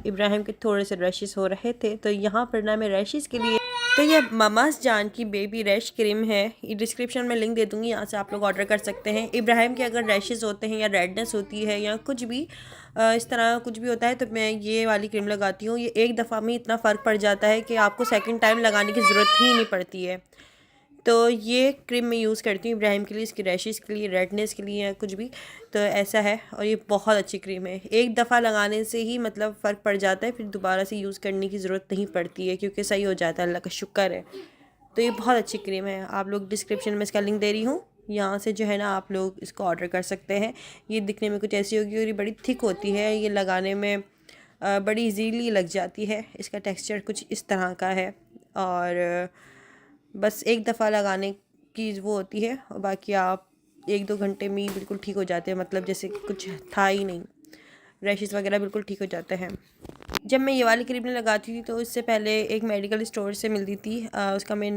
इब्राहिम के थोड़े से रैशेस हो रहे थे, तो यहाँ पर ना मैं रैशेस के लिए तो ये ममास जान की बेबी रैश क्रीम है। ये डिस्क्रिप्शन में लिंक दे दूँगी, यहाँ से आप लोग ऑर्डर कर सकते हैं। इब्राहिम के अगर रैशेस होते हैं या रेडनेस होती है या कुछ भी इस तरह कुछ भी होता है, तो मैं ये वाली क्रीम लगाती हूँ। ये एक दफ़ा में इतना फ़र्क पड़ जाता है कि आपको सेकंड टाइम लगाने की ज़रूरत ही नहीं पड़ती है। तो ये क्रीम मैं यूज़ करती हूँ इब्राहिम के लिए, इसकी रैशेस के लिए, रेडनेस के लिए या कुछ भी, तो ऐसा है। और ये बहुत अच्छी क्रीम है, एक दफ़ा लगाने से ही मतलब फ़र्क पड़ जाता है, फिर दोबारा से यूज़ करने की ज़रूरत नहीं पड़ती है क्योंकि सही हो जाता है, अल्लाह का शुक्र है। तो ये बहुत अच्छी क्रीम है, आप लोग डिस्क्रिप्शन में इसका लिंक दे रही हूँ, यहाँ से जो है ना आप लोग इसको ऑर्डर कर सकते हैं। ये दिखने में कुछ ऐसी होगी और ये बड़ी थिक होती है, ये लगाने में बड़ी इजीली लग जाती है। इसका टेक्सचर कुछ इस तरह का है और बस एक दफ़ा लगाने की वो होती है और बाकी आप 1-2 घंटे में ही बिल्कुल ठीक हो जाते हैं, मतलब जैसे कुछ था ही नहीं, रैशेस वगैरह बिल्कुल ठीक हो जाते हैं। जब मैं ये वाली क्रीम लगाती थी तो इससे पहले एक मेडिकल स्टोर से मिलती थी, उसका मैं